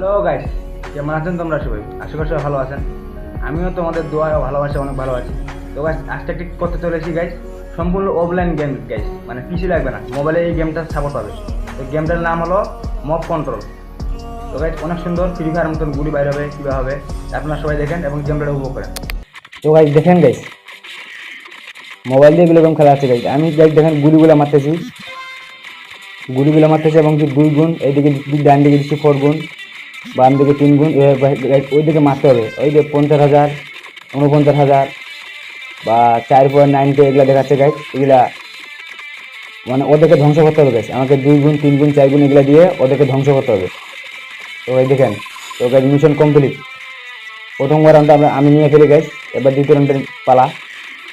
Hello guys, কেমন আছেন তোমরা সবাই? আশা করি সবাই ভালো আছেন। আমিও তোমাদের দোয়া ও ভালোবাসা অনেক ভালো আছি। তো গাইস, আজকে একটি করতে চলেছি গাইস, সম্পূর্ণ অফলাইন গেম গাইস, মানে পিসি লাগবে না, মোবাইলে এই গেমটা সাপোর্ট পাবে। তো গেমটার নাম হলো মব কন্ট্রোল। তো গাইস, অনেক সুন্দর, ফ্রি ফায়ার মতন গুলি বাইর হবে কীভাবে হবে, আপনারা সবাই দেখেন এবং গেমটা উপভোগ করেন। তো গাইস দেখেন গাইস, মোবাইল দিয়ে এগুলো গেম খেলা আছে গাইস। আমি গাইস দেখেন গুলিগুলো মারতেছি এবং কি 2 গুণ, এইদিকে ডান দিকে দিচ্ছি 4 গুণ, বাম দিকে 3 গুণ, ওই দিকে মারতে হবে। ওই যে 50,000, 49,000 বা 4.9K এগুলা দেখাচ্ছে গাইস। এগুলা মানে ওদেরকে ধ্বংস করতে হবে গাইস। আমাকে 2 গুণ, 3 গুণ, 4 গুণ এগুলা দিয়ে ওদেরকে ধ্বংস করতে হবে। তো এই দেখেন, তো গাইস মিশন কমপ্লিট। প্রথম রাউন্ডটা আমি নিয়ে ফেলি গাইস। এবার দ্বিতীয় রাউন্ডের পালা।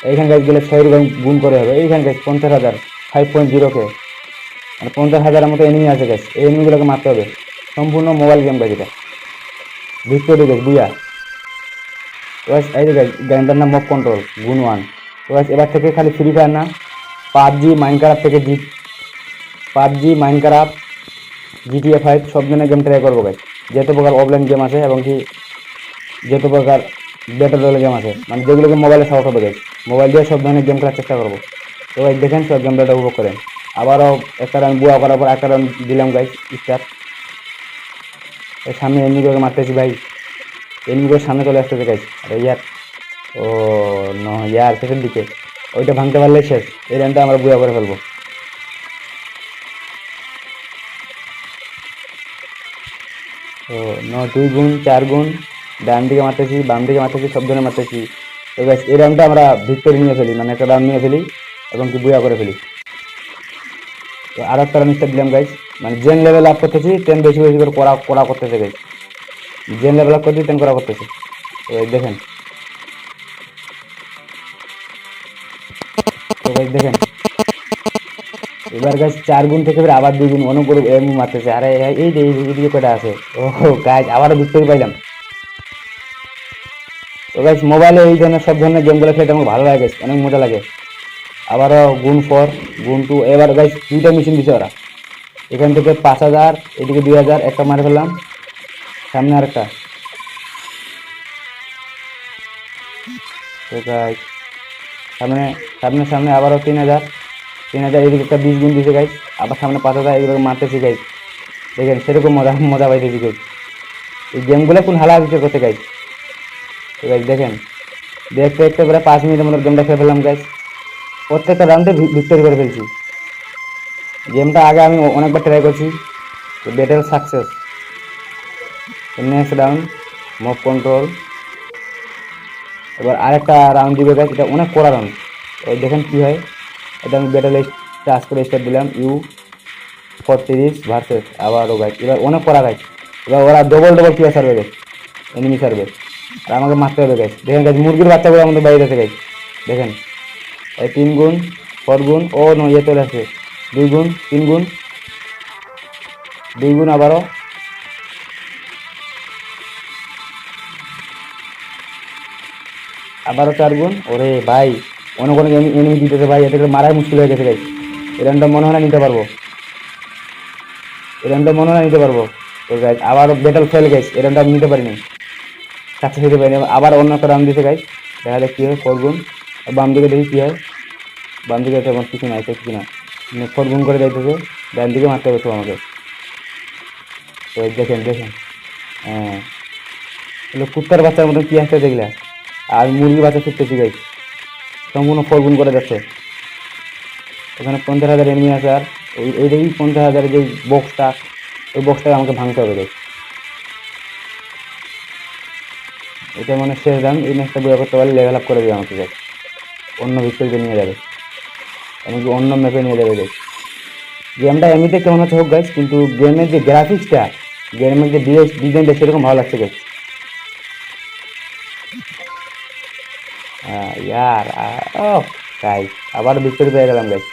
এইখানে গাইস গেলে 6 গুণ করে হবে। এইখানে গাইস 50,000, 5.0K, মানে 50,000-এর মতো এনিমি আছে গাইস। এই এনিমিগুলোকে মারতে হবে। সম্পূর্ণ মোবাইল গেম গাইস এটা। ভিক্টোরি গাইস, বুইয়া। তো গাইস এই যে গাইস, গেমটার নাম মব কন্ট্রোল গুণ 1। তো গাইস এবার থেকে খালি ফ্রি ফায়ার না, পাবজি, মাইনক্রাফট থেকে পাবজি, মাইনক্রাফট, GTA 5 সব ধরনের গেম ট্রাই করবো গাইস। যত প্রকার অফলাইন গেম আছে এবং কি যত প্রকার ব্যাটল রয়্যাল গেম আছে, মানে যেগুলোকে মোবাইলে সাপোর্ট হবে গাইস, মোবাইল দিয়ে সব ধরনের গেম খেলার চেষ্টা করবো। তো গাইস দেখেন, সব গেমটা উপভোগ করেন। আবারও একটা রান বুয়া করার পর একটা রান দিলাম গাইস স্টার। সামনে এনিমিগুলোকে মারতেছি ভাই, এনিমিগুলোর সামনে চলে আসতেছে গাইস। আরে ইয়ার, ও নো ইয়ার, শেষের দিকে ওইটা ভাঙতে পারলে শেষ। এই রানটা আমরা বুয়া করে ফেলবো। তো 2 গুণ, 4 গুণ, ডান দিকে মারতেছি, বাম দিকে মারতেছি, সব ধরনের মারতেছি। তো গাইস এই রাউন্ডটা আমরা ভিক্টোরি নিয়ে ফেলি, মানে একটা রাউন্ড নিয়ে ফেলি এবং কি বুয়া করে ফেলি। তো আর একটা রান স্টার দিলাম গাইস। মানে জেন লেভেল আপ করতেছি, 10 বেশি বেশি করে করা করা করতেছে গাইস। জেন লেভেল আপ করতেছি, 10 করা করতেছে। তো এই দেখেন, তো গাইস দেখেন, এবার গাইস 4 গুণ থেকে ফের আবার 2 গুণ অনেক বড় এমনি মারতেছে। আরে এই যে এইদিকে কয়টা আছে। ও গাইস, আবারও ভিক্টোরি পাইলাম। তো গাইস মোবাইলে এই ধরনের সব ধরনের গেমগুলো খেলতে আমার ভালো লাগে, অনেক মজা লাগে। আবারও গুণ 4, গুণ 2। এবার গাইস 2টা মেশিন দিছে ওরা। এখান থেকে 5,000, এদিকে 2,000, একটা মারে ফেললাম। সামনে আরেকটা। তো গাইস সামনে সামনে সামনে আবারও 3,000, 3,000, এদিকে একটা 20 গুণ দিছে গাইস। আবার সামনে 5,000, এগুলো মারতেছি গাইস। দেখেন সেরকম মজা মজা পাইতেছি গাইস। এই গেমগুলো কোন হালা বিক্রি করতে গাইস। তো গাইস দেখেন, দেখতে দেখতে প্রায় 5 মিনিটের মতো গেমটা খেলে ফেললাম গাইস। প্রত্যেকটা রাউন্ডে ভিক্টোরি করে ফেলছি। গেমটা আগে আমি অনেকবার ট্রাই করছি, battle success. Next round mob control. এবার আরেকটা রাউন্ড দিবে গাইস, এটা অনেক কড়া রাউন্ড। ওই দেখেন কি হয়। এটা আমি ব্যাটেলে টাচ করে স্টার্ট দিলাম, U-33 ভার্সেস আবারও গাইস। এবার অনেক কড়া গাইস। এবার ওরা ডবল ডবল প্লেয়ার সার্ভে গাইস, এনিমি সার্ভে। আর আমাকে মারতে হবে গাইস। দেখেন গাইস, মুরগির বাচ্চাগুলো আমাদের বাইরে আছে গাইস। দেখেন এই 3 গুণ, 4 গুণ, ও নো ইয়ে চলে আসছে। 2 গুণ, 3 গুণ, 2 গুণ, আবারও 4 গুণ। ওরে ভাই, অনেক অনেক এনিমি দিতেছে ভাই, এটাকে মারাই মুশকিল হয়ে গেছে গাইস। এই রানটা মনে হয় না নিতে পারবো, এই রানটা মনে হয় না নিতে পারবো। তো গাইস আবারও ব্যাটল ফেল গাইস, এই রানটা আমি নিতে পারিনি, সাকসেস হতে পারিনি। আবার অন্য একটা রান দিতে গাইস, দেখা যাক কি হয়। 4 গুণ। বাম দিকে দেখি কি হয়। বাম দিকে তেমন কিছু নাই, তো কিছু না, 4 গুণ করে যাইতেছে। ডান দিকে মারতে হবে তো আমাকে। তো এই দেখেন দেখেন, হ্যাঁ, এগুলো কুত্তার বাচ্চার মতন কি আসতে দেখলা। আর মুরগি বাচ্চা ছুটতেছি গাইস, সম্পূর্ণ 4 গুণ করে যাচ্ছে। ওখানে 50,000 এনিমি আছে। আর ওই দেখি 50,000 যে বক্সটা, ওই বক্সটাকে আমাকে ভাঙতে হবে গাইস। এটা মানে শেষ রান। এই ম্যাচটা বইয়া করতে পারলে লেভেল আপ করে দেবে আমাকে গাইস, অন্য ভিক্টোরিতে নিয়ে যাবে, এমনকি অন্য ম্যাপে নিয়ে যাবে গাইস। গেমটা এমনিতে কেমন হচ্ছে হোক গাইস, কিন্তু গেমের যে গ্রাফিক্সটা, গেমের যে ডিজাইনটা সেরকম ভালো লাগছে গাইস। ইয়ার ও গাইস, আবার ভিক্টোরি পেয়ে গেলাম গাইস।